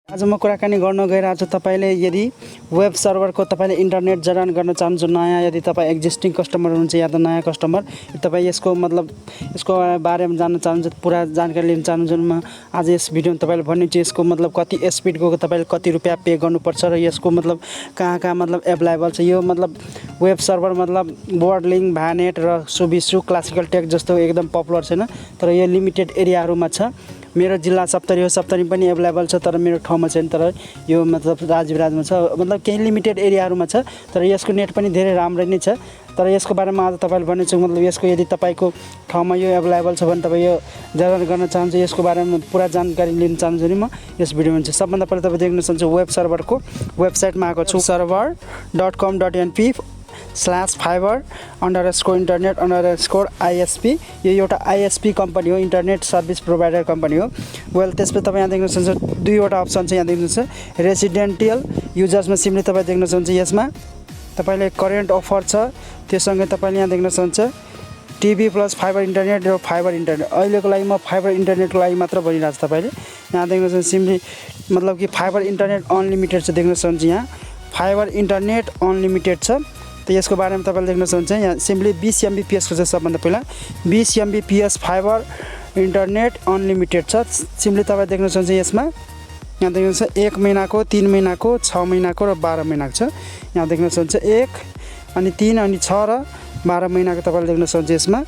आज म कुराकानी गर्न गइरहेको छु। तपाईले यदि वेब सर्भरको तपाईले इन्टरनेट जडान गर्न चाहनुहुन्छ, नयाँ यदि तपाईँ एक्जिस्टिङ कस्टमर हुनुहुन्छ या त नयाँ कस्टमर, तपाईँ यसको यसको बारेमा जान्न चाहनुहुन्छ, पुरा जानकारी लिन चाहनुहुन्छ, म आज यस भिडियोमा तपाईले भन्नेछु यसको कति स्पिडको तपाईले कति रुपैयाँ पे गर्नुपर्छ र यसको कहाँ एभाइलेबल छ। यो वेब सर्भर बोर्ड लिङ्क, भ्यानेट र सुबिसु क्लासिकल टेक जस्तो एकदम पपुलर छैन, तर यो लिमिटेड एरियाहरुमा छ। मेरो जिल्ला सप्तरी हो, सप्तरी पनि एभाइलेबल छ, तर मेरो ठाउँमा छैन, तर यो राजविराजमा छ, केही लिमिटेड एरियाहरुमा छ, तर यसको नेट पनि धेरै राम्रो नै छ। तर यसको बारेमा आज तपाईले भन्नेछु, यसको यदि तपाईको ठाउँमा यो एभाइलेबल छ भने तपाईँ यो जडान गर्न चाहनुहुन्छ, यसको बारेमा पुरा जानकारी लिन चाहन्छु नि म यस भिडियोमा चाहिँ। सबभन्दा पहिला तपाईँ देख्न सक्नुहुन्छ वेब सर्भरको वेबसाइटमा आएको छु, server.com.np/fiber_internet_ISP। यो एउटा ISP कम्पनी हो, इन्टरनेट सर्भिस प्रोभाइडर कम्पनी हो। वेल त्यसपछि तपाईँ यहाँ देख्न सक्नुहुन्छ दुईवटा अप्सन छ, यहाँ देख्न सक्नुहुन्छ रेसिडेन्टियल युजर्समा सिम्पली तपाईँ देख्न सक्नुहुन्छ यसमा तपाईले करेन्ट अफर छ, त्यससँगै तपाईले यहाँ देख्न सक्नुहुन्छ टिभी प्लस फाइबर इन्टरनेट र फाइबर इन्टरनेट। अहिलेको लागि म फाइबर इन्टरनेटको लागि मात्र भनिरहेको छु। तपाईले यहाँ देख्न सक्नुहुन्छ सिम्पली कि फाइबर इन्टरनेट अनलिमिटेड छ, देख्न सक्नुहुन्छ यहाँ फाइबर इन्टरनेट अनलिमिटेड छ। त यसको बारेमा तपाईले देख्न सक्नुहुन्छ यहाँ सिम्पली 20 Mbps को छ। सबभन्दा पहिला 20 Mbps फाइबर इन्टरनेट अनलिमिटेड छ। सिम्पली तपाईले देख्न सक्नुहुन्छ यसमा यहाँ देख्न सक्नुहुन्छ 1 महिनाको, 3 महिनाको, 6 महिनाको र 12 महिनाको छ। यहाँ देख्न सक्नुहुन्छ 1 अनि 3 अनि 6 र 12 महिनाको तपाईले देख्न सक्नुहुन्छ। यसमा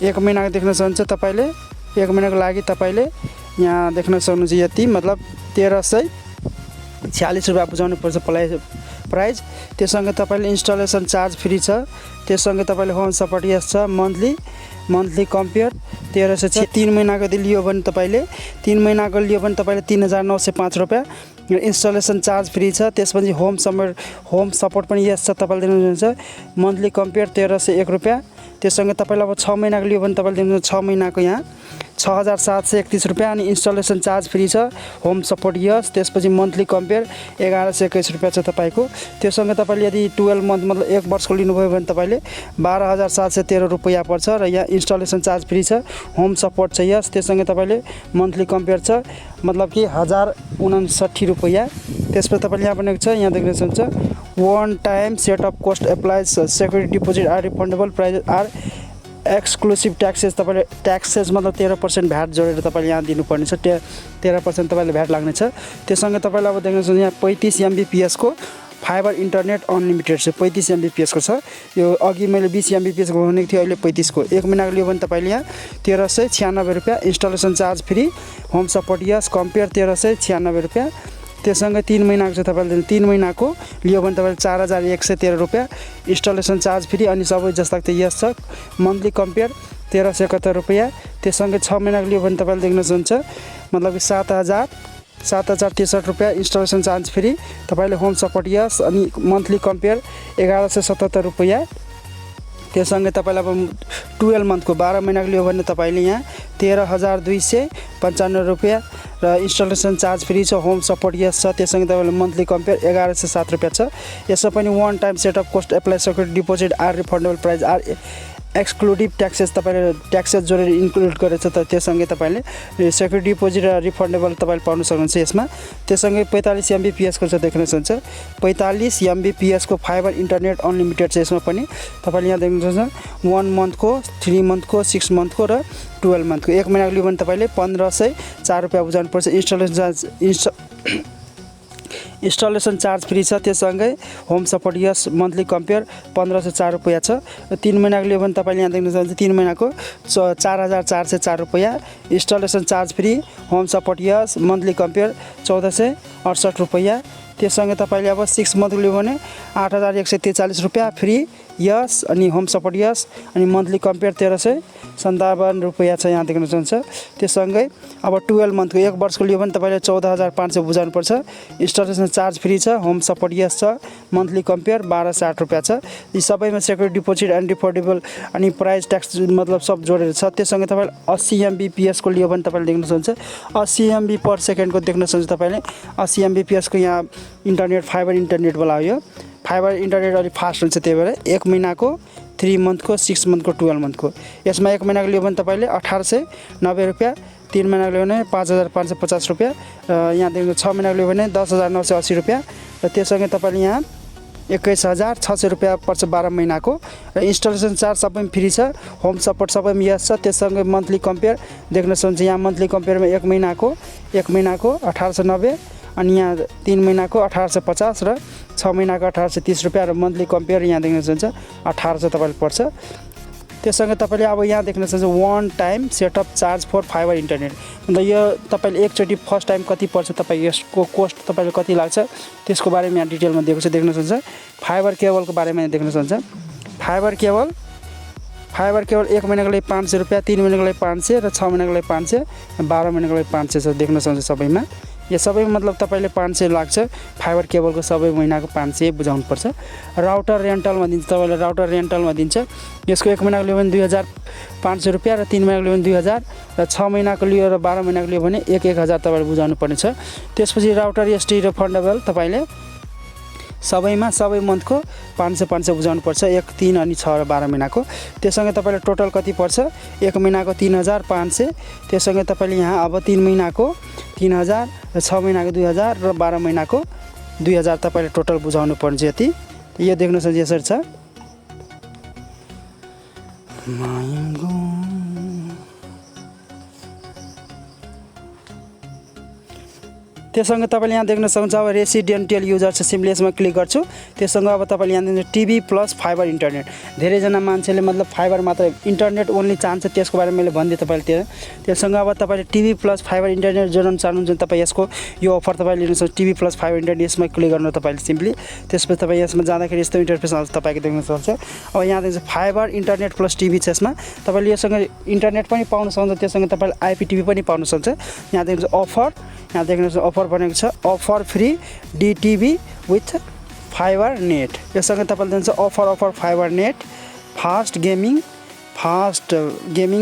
1 महिनाको देख्न सक्नुहुन्छ तपाईले 1 महिनाको लागि तपाईले यहाँ देख्न सक्नुहुन्छ यति 1346 रुपैयाँ बुझाउनु पर्छ प्राइस। त्यससँगै तपाईले इन्स्टलेसन चार्ज फ्री छ। त्यससँगै तपाईले होम सपोर्ट यस छ, मन्थली कम्पेयर 1306। 3 महिनाको यदि लियो भने तपाईले 3 महिनाको लियो भने तपाईले 3905 रुपैयाँ इन्स्टलेसन चार्ज फ्री छ। त्यसपछि होम सपोर्ट पनि यस छ, तपाईले देख्नुहुन्छ मन्थली कम्पेयर 1301 रुपैयाँ। त्यससँगै तपाईले अब 6 महिनाको लियो भने तपाईले देख्नुहुन्छ 6 महिनाको यहाँ 6731 रुपैयाँ अनि इन्स्टलेसन चार्ज फ्री छ, होम सपोर्ट यस। त्यसपछि मन्थली कम्पेयर 1121 रुपैयाँ छ तपाईको। त्यससँगै तपाईले यदि 12 मन्थ 1 वर्षको लिनुभयो भने तपाईले 12713 रुपैयाँ पर्छ र यहाँ इन्स्टलेसन चार्ज फ्री छ, होम सपोर्ट छ यस। त्यससँगै तपाईले मन्थली कम्पेयर छ कि 1059 रुपैयाँ। त्यसपछि तपाईले यहाँ भनेको छ, यहाँ देख्न सक्नुहुन्छ one time setup cost applies security deposit are refundable price are exclusive taxes. तपाईले ट्याक्सेस 13% भ्याट जोडेर तपाईले यहाँ दिनुपर्ने छ, 13% तपाईले भ्याट लाग्ने छ। त्यससँगै तपाईले अब देख्न सक्नुहुन्छ यहाँ 35 Mbps को फाइबर इन्टरनेट अनलिमिटेड छ, 35 Mbps को छ। यो अघि मैले 20 Mbps को भनेको थिएँ, अहिले 35 को। 1 महिनाको लियो भने तपाईले यहाँ 1396 रुपैयाँ installation charge free, home support yes, compare 1396 रुपैयाँ। त्यससँगै 3 महिनाको छ, तपाईले 3 महिनाको लियो भने तपाईले 4113 रुपैयाँ इन्स्टलेसन चार्ज फ्री अनि सबै जस्ता यस छ, मन्थली कम्पेयर 1371 रुपैयाँ। त्यससँगै 6 महिनाको लियो भने तपाईले देख्न सक्नुहुन्छ कि 7063 रुपैयाँ इन्स्टलेसन चार्ज फ्री, तपाईले होम सपोर्ट यस अनि मन्थली कम्पेयर 1177 रुपैयाँ। त्यससँगै तपाईलाई अब 12 मन्थको 12 महिनाको लियो भने तपाईले यहाँ 13295 रुपैयाँ र इन्स्टलेसन चार्ज फ्री छ, होम सपोर्ट यस छ। त्यससँगै तपाईले मन्थली कम्पेयर 1107 रुपैयाँ छ। यसमा पनि one time setup cost apply security deposit are refundable price are exclusive taxes तपाईले ट्याक्सेस जोडेर इन्क्लुड गरेछ, त त्यससँगै तपाईले सेक्युरिटी डिपोजिट र रिफन्डेबल तपाईले पाउन सक्नुहुन्छ यसमा। त्यससँगै 45 Mbps को छ, देख्न सक्नुहुन्छ 45 Mbps को फाइबर इन्टरनेट अनलिमिटेड छ। यसमा पनि तपाईले यहाँ देख्न सक्नुहुन्छ 1 मन्थको, 3 मन्थको, 6 मन्थको र 12 मन्थको। 1 महिनाको लियो भने तपाईले 1504 रुपैयाँ बुझाउनु पर्छ, इन्स्टलेसन चार्ज फ्री छ। त्यससँगै home support yes, monthly compare 1504 रुपैयाँ छ। 3 महिनाको लियो भने तपाईले यहाँ देख्न सक्नुहुन्छ 3 महिनाको 4404 रुपैयाँ installation charge free, home support yes, monthly compare 1468 रुपैयाँ। त्यससँगै तपाईले अब 6 मन्थ लियो भने 8143 रुपैयाँ फ्री यस अनि होम सपोर्ट यस अनि मन्थली कम्पेयर 1357 रुपैयाँ छ, यहाँ देख्न सक्नुहुन्छ। त्यससँगै अब 12 मन्थको 1 वर्षको लियो भने तपाईले 14500 बुझाउनु पर्छ, इन्स्टलेसन चार्ज फ्री छ, होम सपोर्ट यस छ, मन्थली कम्पेयर 1260 रुपैयाँ छ। यी सबैमा सेक्युरिटी डिपोजिट एन्ड रिफन्डेबल अनि प्राइस ट्याक्स सब जोडेर छ। त्यससँगै तपाईले 80 Mbps को लियो भने तपाईले देख्न सक्नुहुन्छ 80 MB पर सेकेन्ड को देख्न सक्नुहुन्छ तपाईले 80 Mbps को यहाँ इन्टरनेट फाइबर इन्टरनेट वाला हो। यो फाइबर इन्टरनेट अलि फास्ट हुन्छ, त्यही भएर 1 महिनाको 3 मन्थको, 6 मन्थको, 12 मन्थको। यसमा 1 महिनाको लियो भने तपाईले 1890 रुपैयाँ, 3 महिनाको लियो भने 5550 रुपैयाँ, यहाँदेखि 6 महिनाको लियो भने 10980 रुपैयाँ र त्यससँगै तपाईले यहाँ 21600 रुपैयाँ पर्छ 12 महिनाको र इन्स्टलेसन चार्ज सबैमा फ्री छ, होम सपोर्ट सबैमा यस छ। त्यससँगै मन्थली कम्पेयर देख्न सक्नुहुन्छ। यहाँ मन्थली कम्पेयरमा 1 महिनाको 1890 अनि यहाँ 3 महिनाको 1850 र 6 महिनाको 1830 रुपैयाँ र मन्थली कम्पेयर यहाँ देख्न सक्नुहुन्छ 1800 तपाईले पर्छ। त्यससँगै तपाईले अब यहाँ देख्न सक्नुहुन्छ one time setup charge for fibre internet, मतलब यो तपाईले एकचोटि फर्स्ट टाइम कति पर्छ, तपाईँ यसको कोस्ट तपाईले कति लाग्छ त्यसको बारेमा यहाँ डिटेलमा दिएको छ, देख्न सक्नुहुन्छ। फाइबर केबलको बारेमा देख्न सक्नुहुन्छ। फाइबर केबल 1 महिनाको लागि 500 रुपैयाँ, 3 महिनाको लागि 500 र 6 महिनाको लागि 500, 12 महिनाको लागि 500 छ, देख्न सक्नुहुन्छ। सबैमा यो सबै मतलब तपाईले 500 लाग्छ। फाइबर केबलको सबै महिनाको 500 बुझाउनु पर्छ। राउटर रेन्टलमा दिन्छ, तपाईले राउटर रेन्टलमा दिन्छ। यसको 1 महिनाको लियो भने 2500 रुपैयाँ र 3 महिनाको लियो भने 2000 र 6 महिनाको लियो र 12 महिनाको लियो भने 1000 तपाईले बुझाउनु पर्ने छ। त्यसपछि राउटर एसटी रिफन्डेबल तपाईले सबैमा सबै मन्थको 500 बुझाउनु पर्छ, 1, 3 अनि 6 र 12 महिनाको। त्यससँगै तपाईले टोटल कति पर्छ, 1 महिनाको 3500, त्यससँगै तपाईले यहाँ अब 3 महिनाको 3000 र 6 महिनाको 2000 र 12 महिनाको 2000 तपाईले टोटल बुझाउनु पर्छ। यति यो देख्न सक्नुहुन्छ यसरी छ। त्यससँग तपाईले यहाँ देख्न सक्नुहुन्छ अब रेसिडेन्टियल युजर छ, सिम्पली यसमा क्लिक गर्छु। त्यससँग अब तपाईले यहाँ देख्नुहुन्छ टिभी प्लस फाइबर इन्टरनेट। धेरैजना मान्छेले मतलब फाइबर मात्र इन्टरनेट ओन्ली चाहन्छ, त्यसको बारेमा मैले भनिदिएँ तपाईले। त्यससँग अब तपाईले टिभी प्लस फाइबर इन्टरनेट जोड्न चाहनुहुन्छ तपाईँ यसको यो अफर तपाईले लिन सक्नुहुन्छ। टिभी प्लस फाइबर इन्टरनेट यसमा क्लिक गर्नु तपाईले सिम्पली। त्यसपछि तपाईँ यसमा जाँदाखेरि यस्तो इन्टरफेस आउँछ तपाईँको देख्न सक्नुहुन्छ। अब यहाँ देख्नुहुन्छ फाइबर इन्टरनेट प्लस टिभी छ, यसमा तपाईले योसँग इन्टरनेट पनि पाउन सक्नुहुन्छ, त्यससँग तपाईले आइपी पनि पाउन सक्नुहुन्छ। यहाँ देख्नुहुन्छ अफर, यहाँ देख्नुहुन्छ अफर भनेको छ offer free DTV with fibre net. यससँग तपाईले दिन्छ offer fibre net, fast gaming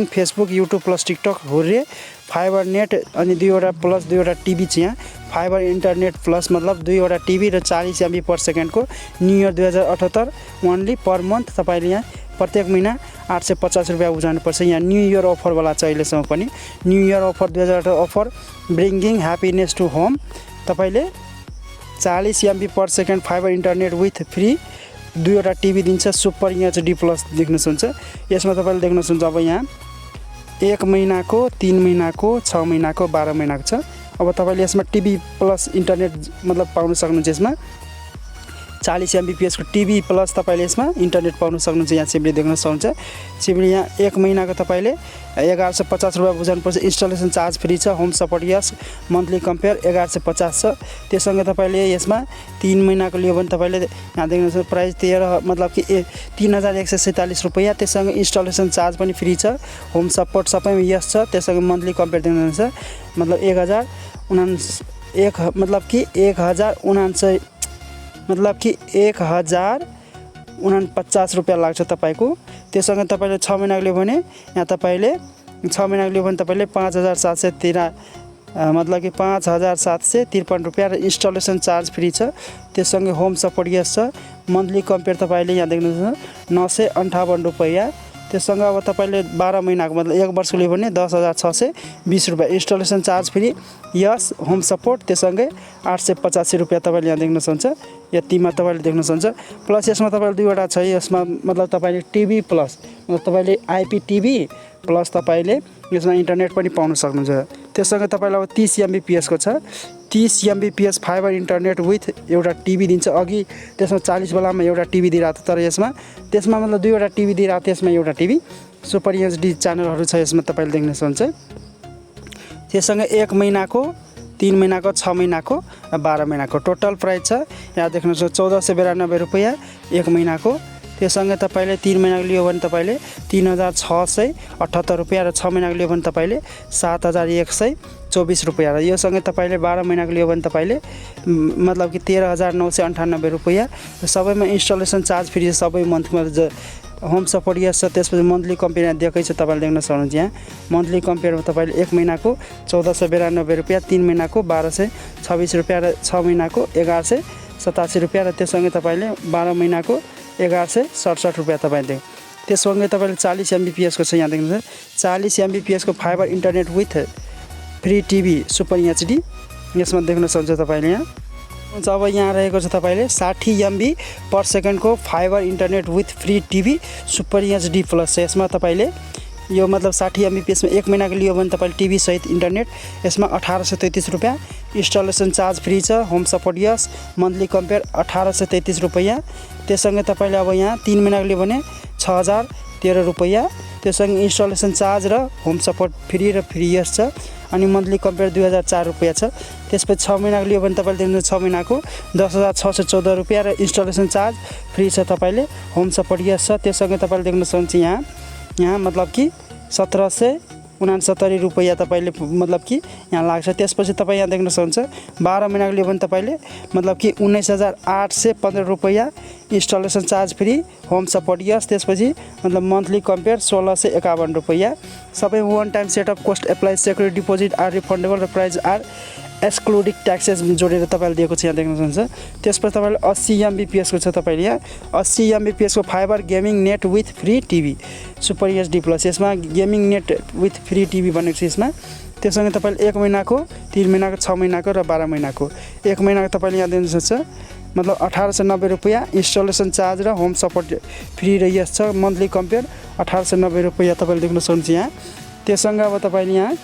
Facebook YouTube plus TikTok hurray fibre net अनि 2वटा प्लस 2वटा टिभी छ। यहाँ फाइबर इन्टरनेट प्लस मतलब 2वटा टिभी र 40 MB पर सेकेन्डको new year 2078 only per month तपाईले यहाँ प्रत्येक महिना 850 रुपैयाँ बुझाउनुपर्छ। यहाँ न्यू इयर अफरवाला छ अहिलेसम्म पनि। New year offer 2018 offer bringing happiness to home, तपाईले 40 MB per second fibre internet with free 2वटा टिभी दिन्छ, सुपर HD प्लस देख्न सक्नुहुन्छ। यसमा तपाईले देख्न सक्नुहुन्छ अब यहाँ 1 महिनाको, 3 महिनाको, 6 महिनाको, 12 महिनाको छ। अब तपाईले यसमा टिभी प्लस इन्टरनेट मतलब पाउन सक्नुहुन्छ। यसमा 40 Mbps को टिभी प्लस तपाईले यसमा इन्टरनेट पाउन सक्नुहुन्छ। यहाँ सिम्पली देख्न सक्नुहुन्छ। सिम्पली यहाँ 1 महिनाको तपाईले 1150 रुपैयाँ बुझाउनुपर्छ। इन्स्टलेसन चार्ज फ्री छ, home support yes, monthly compare 1150 छ। त्यससँगै तपाईले यसमा 3 महिनाको लियो भने तपाईले यहाँ देख्न सक्नुहुन्छ प्राइस 13 मतलब कि 3147 रुपैयाँ। त्यससँगै इन्स्टलेसन चार्ज पनि फ्री छ, होम सपोर्ट सबैमा यस छ। त्यससँगै मन्थली कम्पेयर देख्न सक्नुहुन्छ मतलब 1049 मतलब कि 1049 रुपैयाँ लाग्छ तपाईको। त्यससँगै तपाईले 6 महिनाको लियो भने यहाँ तपाईले 6 महिनाको लियो भने तपाईले 5713 मतलब कि 5753 रुपैयाँ र इन्स्टलेसन चार्ज फ्री छ। त्यससँगै होम सपोर्ट यस छ। मन्थली कम्पेयर तपाईले यहाँ देख्नुहुन्छ 958 रुपैयाँ। त्यससँग अब तपाईले 12 महिनाको मतलब 1 वर्षको लियो भने 10620 रुपैयाँ इन्स्टलेसन चार्ज फ्री यस, होम सपोर्ट त्यससँगै 885 रुपैयाँ तपाईले यहाँ देख्न सक्नुहुन्छ। यतिमा तपाईले देख्न सक्नुहुन्छ। प्लस यसमा तपाईले 2वटा छ, यसमा मतलब तपाईले टिभी प्लस मतलब तपाईले आइपी टिभी प्लस तपाईले यसमा इन्टरनेट पनि पाउन सक्नुहुन्छ। त्यससँगै तपाईलाई अब 30 Mbps को छ, 30 Mbps फाइबर इन्टरनेट विथ एउटा टिभी दिन्छ। अघि त्यसमा 40 बेलामा एउटा टिभी दिइरहेको थियो, तर त्यसमा मतलब 2वटा टिभी दिइरहेको थियो, यसमा एउटा टिभी सुपर HD च्यानलहरू छ यसमा तपाईले देख्न सक्नुहुन्छ। त्यससँगै 1 महिनाको, 3 महिनाको, 6 महिनाको, 12 महिनाको टोटल प्राइस छ। यहाँ देख्न सक्नुहुन्छ 1492 रुपैयाँ 1 महिनाको। त्यससँगै तपाईले 3 महिनाको लियो भने तपाईले 3678 रुपैयाँ र 6 महिनाको लियो भने तपाईले 7124 रुपैयाँ र योसँगै तपाईले 12 महिनाको लियो भने तपाईले मतलब कि 13998 रुपैयाँ र सबैमा इन्स्टलेसन चार्ज फ्री सबै मन्थमा होम सपोर्ट यस छ। त्यसपछि मन्थली कम्पेयर दिएकै छ, तपाईले देख्न सक्नुहुन्छ। यहाँ मन्थली कम्पेयरमा तपाईले 1 महिनाको 1492 रुपैयाँ, 3 महिनाको 1226 रुपैयाँ र 6 महिनाको 1187 रुपैयाँ र त्यससँगै तपाईले 12 महिनाको 1167 रुपैयाँ तपाईले त्यससँगै तपाईँले 40 Mbps को छ यहाँ देख्नुहुन्छ 40 Mbps को fibre internet with free TV super HD यसमा देख्न सक्नुहुन्छ तपाईँले यहाँ अब यहाँ रहेको छ तपाईँले 60 MB/s को fibre internet with free TV super HD plus छ यसमा तपाईँले यो मतलब 60 Mbps में 1 महीना को लियो भने तपाईले टिभी सहित इन्टरनेट यसमा 1833 रुपैयाँ इन्स्टलेसन चार्ज फ्री छ home support yes monthly compare 1833 रुपैयाँ त्यससँगै तपाईले अब यहाँ 3 महीना को लियो भने 6013 रुपैयाँ त्यससँगै इन्स्टलेसन चार्ज र होम सपोर्ट फ्री र फ्री यस छ अनि मन्थली कम्पेयर 2004 रुपैयाँ छ त्यसपछि 6 महीना को लियो भने तपाईले दिनु 6 महीना को 10614 रुपैयाँ र इन्स्टलेसन चार्ज फ्री छ तपाईले होम सपोर्ट यस छ त्यससँगै तपाईले देख्न सक्नुहुन्छ यहाँ मतलब कि 1769 रुपैयाँ तपाईले मतलब कि यहाँ लाग्छ त्यसपछि तपाई यहाँ देख्न सक्नुहुन्छ 12 महिनाको लियो भने तपाईले मतलब कि 19815 रुपैयाँ installation charge free home support yes त्यसपछि मतलब मन्थली कम्पेयर 1651 रुपैयाँ सबै one time setup cost apply security deposit are refundable र प्राइस आर एक्सक्लुडिङ ट्याक्सेस जोडेर तपाईले दिएको छ यहाँ देख्न सक्नुहुन्छ त्यसपछि तपाईले 80 Mbps को छ तपाईले यहाँ 80 Mbps को fibre gaming net with free TV super HD plus यसमा gaming net with free TV भनेको छ यसमा त्यससँगै तपाईले 1 महिनाको 3 महिनाको 6 महिनाको र 12 महिनाको 1 महिनाको तपाईले यहाँ दिन सक्नुहुन्छ मतलब 1890 रुपैयाँ इन्स्टलेसन चार्ज र होम सपोर्ट फ्री र यस छ मन्थली कम्पेयर 1890 रुपैयाँ तपाईले देख्न सक्नुहुन्छ यहाँ त्यससँगै अब तपाईले यहाँ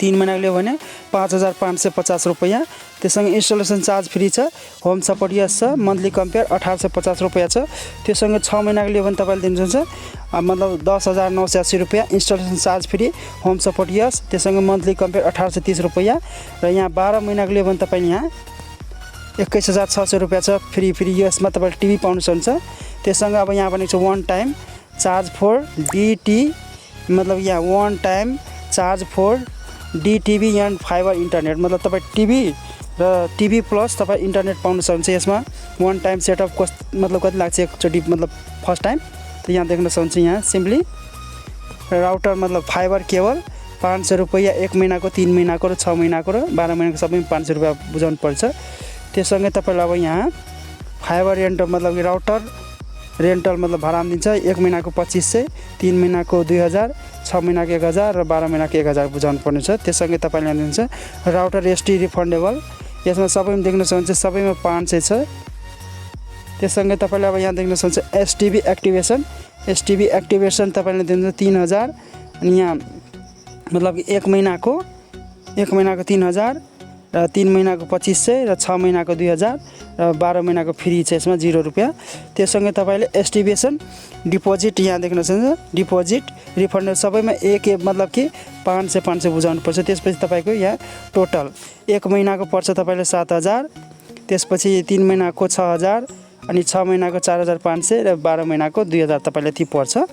3 महिनाको लियो भने 5550 रुपैयाँ त्यससँगै इन्स्टलेसन चार्ज फ्री छ होम सपोर्ट यस छ मन्थली कम्पेयर 1850 रुपैयाँ छ त्यससँगै 6 महिनाको लियो भने तपाईले दिनुहुन्छ मतलब 10980 रुपैयाँ installation charge free home support yes त्यससँगै मन्थली कम्पेयर 1830 रुपैयाँ र यहाँ 12 महिनाको लियो भने तपाईले यहाँ 21600 रुपैयाँ छ फ्री यसमा तपाईले टिभी पाउन सक्नुहुन्छ त्यससँगै अब यहाँ भनेको छ one time charge for DT मतलब यहाँ one time charge for DTV and fibre internet मतलब तपाईँ टिभी र टिभी प्लस तपाईँ इन्टरनेट पाउन सक्नुहुन्छ यसमा वन टाइम सेटअप कस्ट मतलब कति लाग्छ एकचोटि मतलब फर्स्ट टाइम त यहाँ देख्न सक्नुहुन्छ यहाँ सिम्पली राउटर मतलब फाइबर केबल 500 रुपैयाँ 1 महिनाको 3 महिनाको र 6 महिनाको र 12 महिनाको सबै 500 रुपैयाँ बुझाउनु पर्छ त्यससँगै तपाईले अब यहाँ फाइबर रेन्ट मतलब राउटर रेन्टल मतलब भाडामा दिन्छ 1 महिनाको 2500 3 महिनाको 2000 6 महिनाको 1000 र 12 महिनाको 1000 बुझाउनु पर्ने छ त्यससँगै तपाईले दिनुहुन्छ राउटर एसटी रिफन्डेबल यसमा सबैमा देख्न सक्नुहुन्छ सबैमा 500 छ त्यससँगै तपाईले अब यहाँ देख्न सक्नुहुन्छ एसटिभी एक्टिभेसन तपाईले दिनुहुन्छ 3000 अनि यहाँ मतलब 1 महिनाको 3000 र 3 महिनाको 2500 र 6 महिनाको 2000 र 12 महिनाको फ्री छ यसमा 0 रुपैयाँ त्यससँगै तपाईले एस्टिमेसन डिपोजिट यहाँ देख्न सक्नुहुन्छ डिपोजिट रिफन्ड सबैमा एक मतलब कि 500 बुझाउनु पर्छ त्यसपछि तपाईको यहाँ टोटल 1 महिनाको पर्छ तपाईले 7000 त्यसपछि 3 महिनाको 6000 अनि 6 महिनाको 4500 र 12 महिनाको 2000 तपाईले ती पर्छ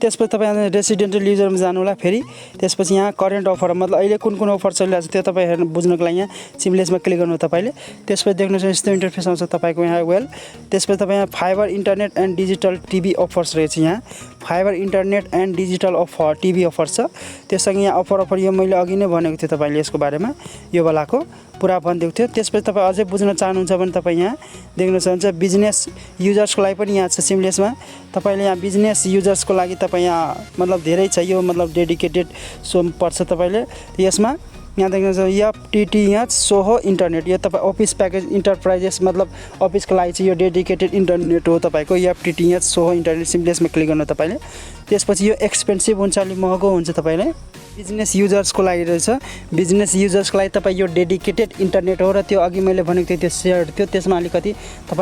त्यसपछि तपाईँ रेसिडेन्टल युजरमा जानु होला फेरि त्यसपछि यहाँ करेन्ट अफर मतलब अहिले कुन अफर चलिरहेको छ त्यो तपाईँ हेर्न बुझ्नको लागि यहाँ सिम्लेसमा क्लिक गर्नु तपाईले त्यसपछि देख्नुहुन्छ यस्तो इन्टरफेस आउँछ तपाईको यहाँ वेल त्यसपछि तपाईँ यहाँ fibre internet and digital TV offers रहेछ यहाँ fibre internet and digital offer TV offer छ त्यससँगै यहाँ अफर यो मैले अघि नै भनेको थिएँ तपाईले यसको बारेमा यो बेलाको पुरा भनिदिएको थियो त्यसपछि तपाईँ अझै बुझ्न चाहनुहुन्छ भने तपाईँ यहाँ देख्न सक्नुहुन्छ बिजनेस युजर्सको लागि पनि यहाँ छ सिम्लेसमा तपाईले यहाँ बिजनेस युजर्सको लागि तपाईँ यहाँ मतलब धेरै छ यो मतलब डेडिकेटेड सो पर्छ तपाईले यसमा यहाँ देख्नुहुन्छ एफटीटीएच सोहो इन्टरनेट यो तपाईँ अफिस प्याकेज इन्टरप्राइजेस मतलब अफिसको लागि चाहिँ यो डेडिकेटेड इन्टरनेट हो तपाईको एफटीटीएच सोहो इन्टरनेट सिम्प्लेसमा क्लिक गर्नु तपाईले त्यसपछि यो एक्सपेन्सिभ हुन्छ अलि महँगो हुन्छ तपाईलाई बिजनेस युजर्सको लागि रहेछ बिजनेस युजर्सको लागि तपाईँ यो डेडिकेटेड इन्टरनेट हो र त्यो अघि मैले भनेको थिएँ त्यो सेयर थियो त्यसमा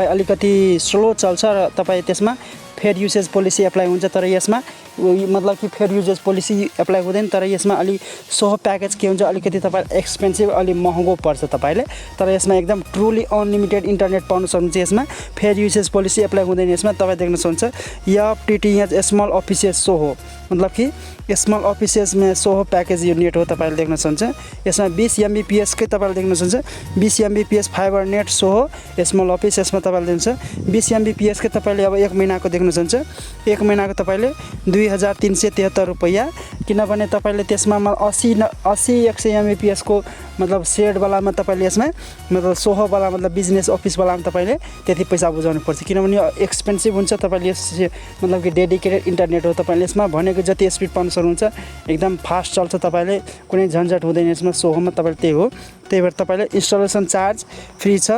अलिकति स्लो चल्छ र तपाईँ त्यसमा फेयर युसेज पोलिसी एप्लाई हुन्छ तर यसमा मतलब कि फेयर युजेज पोलिसी एप्लाई हुँदैन तर यसमा अलि सोहो प्याकेज के हुन्छ अलिकति तपाईँ एक्सपेन्सिभ अलि महँगो पर्छ तपाईले तर यसमा एकदम ट्रुली अनलिमिटेड इन्टरनेट पाउन सक्नुहुन्छ यसमा फेयर युसेज पोलिसी एप्लाई हुँदैन यसमा तपाईँ देख्न सक्नुहुन्छ एफटीटीएच स्मल अफिसेस सोहो मतलब कि स्मल अफिसेसमा सोहो प्याकेज यो नेट हो तपाईले देख्न सक्नुहुन्छ यसमा 20 Mbps कै तपाईले देख्न सक्नुहुन्छ 20 Mbps fibre net SOHO small office यसमा तपाईले देख्नुहुन्छ 20 Mbps कै तपाईले अब 1 महिनाको देख्न सक्नुहुन्छ 1 महिनाको तपाईले 2373 रुपैयाँ किनभने तपाईँले त्यसमा 80-100 Mbps को मतलब सेडवालामा तपाईँले यसमा मतलब सोहोवाला मतलब बिजनेस अफिसवालामा तपाईँले त्यति पैसा बुझाउनु पर्छ किनभने यो एक्सपेन्सिभ हुन्छ। तपाईँले मतलब कि डेडिकेटेड इन्टरनेट हो। तपाईँले यसमा भनेको जति स्पिड पाउन सक्नुहुन्छ एकदम फास्ट चल्छ। तपाईँले कुनै झन्झट हुँदैन यसमा सोहोमा तपाईँले त्यही हो। त्यही भएर तपाईँले इन्स्टलेसन चार्ज फ्री छ।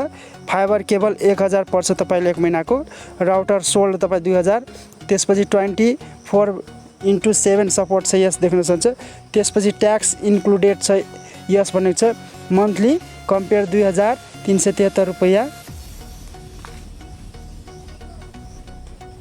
फाइबर केबल 1000 पर्छ तपाईँले 1 महिनाको। राउटर सोल्ड तपाईँ 2000। त्यसपछि 24/7 सपोर्ट छ यस देख्न सक्नुहुन्छ। त्यसपछि ट्याक्स इन्क्लुडेड छ यस भनेको छ। मन्थली कम्पेयर 2373 रुपैयाँ।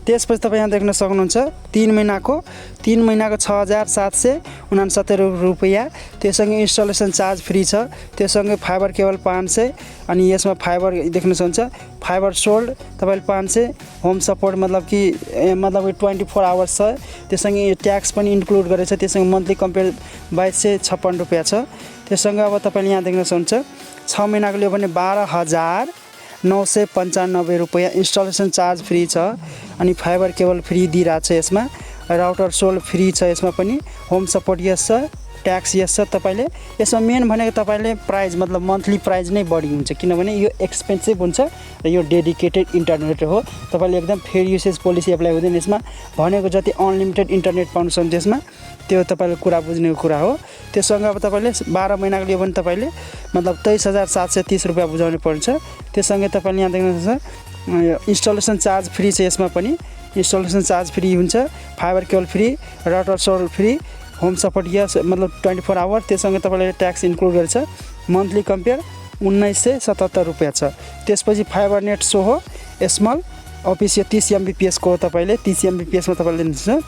त्यसपछि तपाईँ यहाँ देख्न सक्नुहुन्छ 3 महिनाको 6769 रुपैयाँ। त्योसँगै इन्स्टलेसन चार्ज फ्री छ। त्योसँगै फाइबर केबल 500 अनि यसमा फाइबर देख्न सक्नुहुन्छ। फाइबर सोल्ड तपाईँले 500। होम सपोर्ट मतलब कि 24 आवर्स छ। त्योसँगै ट्याक्स पनि इन्क्लुड गरेको छ। त्योसँगै मन्थली कम्पेयर 2256 रुपैयाँ छ। त्योसँगै अब तपाईँले यहाँ देख्न सक्नुहुन्छ 6 महिनाको लियो भने 12,995 रुपैयाँ। इन्स्टलेसन चार्ज फ्री छ अनि फाइबर केबल फ्री दिइरहेको छ यसमा। राउटर सोल्ड फ्री छ यसमा पनि। होम सपोर्ट यस छ। ट्याक्स यस छ। तपाईँले यसमा मेन भनेको तपाईँले प्राइस मतलब मन्थली प्राइस नै बढी हुन्छ किनभने यो एक्सपेन्सिभ हुन्छ र यो डेडिकेटेड इन्टरनेट हो। तपाईँले एकदम फेयर युसेज पोलिसी एप्लाई हुँदैन यसमा। भनेको जति अनलिमिटेड इन्टरनेट पाउनु सक्नुहुन्छ यसमा। त्यो तपाईँले कुरा बुझ्नेको कुरा हो। त्योसँग अब तपाईँले 12 महिनाको लियो भने तपाईँले मतलब 23,730 रुपैयाँ बुझाउनु पर्छ। त्योसँगै तपाईँले यहाँ देख्नुहुन्छ इन्स्टलेसन चार्ज फ्री छ यसमा पनि। इन्स्टलेसन चार्ज फ्री हुन्छ। Fibre cable free. Router sold free. Home support yes मतलब 24 आवर। त्योसँगै तपाईँले ट्याक्स इन्क्लुड गरेछ। मन्थली कम्पेयर 1977 रुपैयाँ छ। त्यसपछि fibre net SOHO small office यो 30 Mbps को तपाईँले 30 Mbps मा तपाईँले लिनुहुन्छ।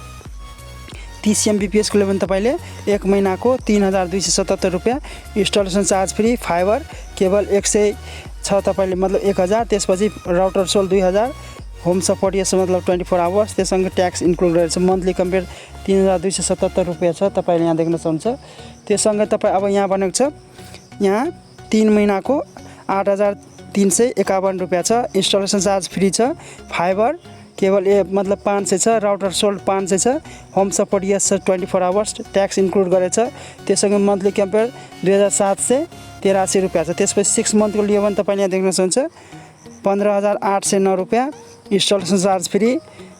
30 Mbps को लेभल तपाईँले 1 महिनाको 3277 रुपैयाँ। Installation charge free. Fibre cable 100 छ तपाईँले मतलब 1000। त्यसपछि router sold 2000। Home support yes मतलब 24 आवर्स। त्योसँग ट्याक्स इन्क्लुड गरेको छ। मन्थली कम्पेयर 3277 रुपैयाँ छ। तपाईँले यहाँ देख्न सक्नुहुन्छ। त्योसँगै तपाईँ अब यहाँ भनेको छ यहाँ 3 महिनाको 8351 रुपैयाँ छ। इन्स्टलेसन चार्ज फ्री छ। फाइबर केबल मतलब 500 छ। राउटर सोल्ड 500 छ। होम सपोर्ट यस छ 24 आवर्स। ट्याक्स इन्क्लुड गरेको छ। त्योसँगै मन्थली कम्पेयर 2783 रुपैयाँ छ। त्यसपछि 6 मन्थको लियो भने तपाईँले यहाँ देख्न सक्नुहुन्छ 15,809 रुपैयाँ। इन्स्टलेसन चार्ज फ्री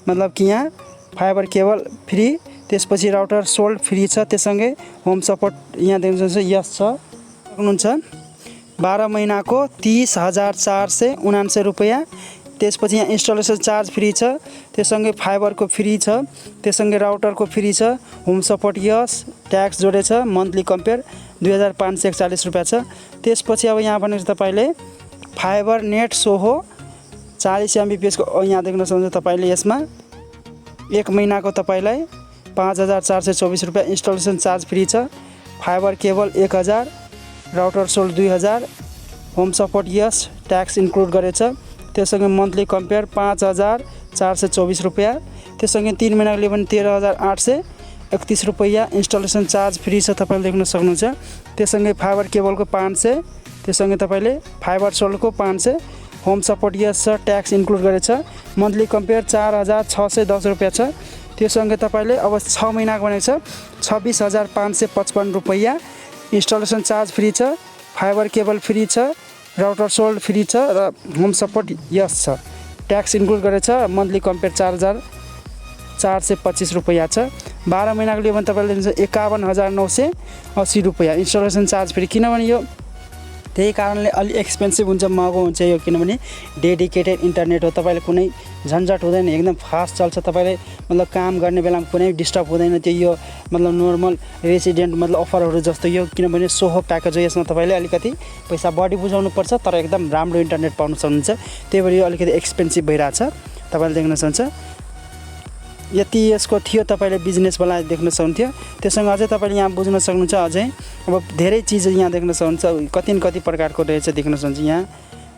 मतलब कि यहाँ फाइबर केबल फ्री। त्यसपछि राउटर सोल्ड फ्री छ। त्योसँगै होम सपोर्ट यहाँ देख्न सक्नुहुन्छ यस छ। सक्नुहुन्छ 12 महिनाको 30,479 रुपैयाँ। त्यसपछि यहाँ इन्स्टलेसन चार्ज फ्री छ। त्योसँगै फाइबरको फ्री छ। त्योसँगै राउटरको फ्री छ। Home support yes tax जोडेछ। Monthly compare 2541 रुपैयाँ छ। त्यसपछि अब यहाँ भनेको तपाईँले फाइबर नेट सोहो 40 Mbps को यहाँ देख्न सक्नुहुन्छ। तपाईँले यसमा 1 महिनाको तपाईँलाई 5424 रुपैयाँ। इन्स्टलेसन चार्ज फ्री छ। Fibre cable 1000। Router sold 2000। Home support yes tax include गरेछ। त्योसँगै मन्थली कम्पेयर 5424 रुपैयाँ। त्योसँगै 3 महिनाको लिए पनि 13,831 रुपैयाँ। इन्स्टलेसन चार्ज फ्री छ तपाईँले देख्न सक्नुहुन्छ। त्योसँगै फाइबर केबलको 500। त्योसँगै तपाईँले फाइबर सोल्डको 500। होम सपोर्ट यस छ। ट्याक्स इन्क्लुड गरेछ। मन्थली कम्पेयर 4610 रुपैयाँ छ। त्योसँगै तपाईँले अब 6 महिनाको भनेको छ 26,555 रुपैयाँ। इन्स्टलेसन चार्ज फ्री छ। फाइबर केबल फ्री छ। राउटर सोल्ड फ्री छ र होम सपोर्ट यस छ। ट्याक्स इन्क्लुड गरेछ। मन्थली कम्पेयर 4,425 रुपैयाँ छ। 12 महिनाको लिए भने तपाईँले 51,980 रुपैयाँ। इन्स्टलेसन चार्ज फ्री किनभने यो त्यही कारणले अलि एक्सपेन्सिभ हुन्छ महँगो हुन्छ यो किनभने डेडिकेटेड इन्टरनेट हो। तपाईँले कुनै झन्झट हुँदैन एकदम फास्ट चल्छ। तपाईँले मतलब काम गर्ने बेलामा कुनै डिस्टर्ब हुँदैन। त्यो यो मतलब नर्मल रेसिडेन्ट मतलब अफरहरू जस्तो यो किनभने सोहो प्याकेज हो। यसमा तपाईँले अलिकति पैसा बढी बुझाउनु पर्छ तर एकदम राम्रो इन्टरनेट पाउन सक्नुहुन्छ। त्यही भएर यो अलिकति एक्सपेन्सिभ भइरहेछ। तपाईँले देख्न सक्नुहुन्छ। यति यसको थियो तपाईँले बिजनेसवाला देख्न सक्नुहुन्थ्यो। त्योसँग अझै तपाईँले यहाँ बुझ्न सक्नुहुन्छ। अझै अब धेरै चिज यहाँ देख्न सक्नुहुन्छ। कति प्रकारको रहेछ देख्न सक्नुहुन्छ। यहाँ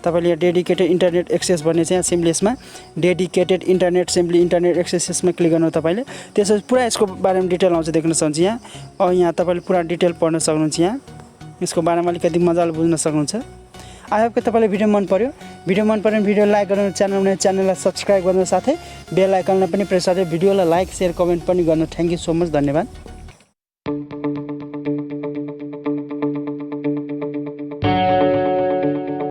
तपाईँले यहाँ डेडिकेटेड इन्टरनेट एक्सेस भन्ने चाहिँ यहाँ सिम्पली यसमा डेडिकेटेड इन्टरनेट सिम्पली इन्टरनेट एक्सेसमा क्लिक गर्नु तपाईँले त्यसपछि पुरा यसको बारेमा डिटेल आउँछ देख्न सक्नुहुन्छ। यहाँ यहाँ तपाईँले पुरा डिटेल पढ्न सक्नुहुन्छ। यहाँ यसको बारेमा अलिकति मजाले बुझ्न सक्नुहुन्छ। आई होप कि तपाईँलाई भिडियो मन पर्यो भने भिडियो लाइक गर्नु च्यानललाई सब्स्क्राइब गर्नु साथै बेल आइकनलाई पनि प्रेस गरेर भिडियोलाई लाइक शेयर कमेन्ट पनि गर्नु थ्यांक यू सो मच धन्यवाद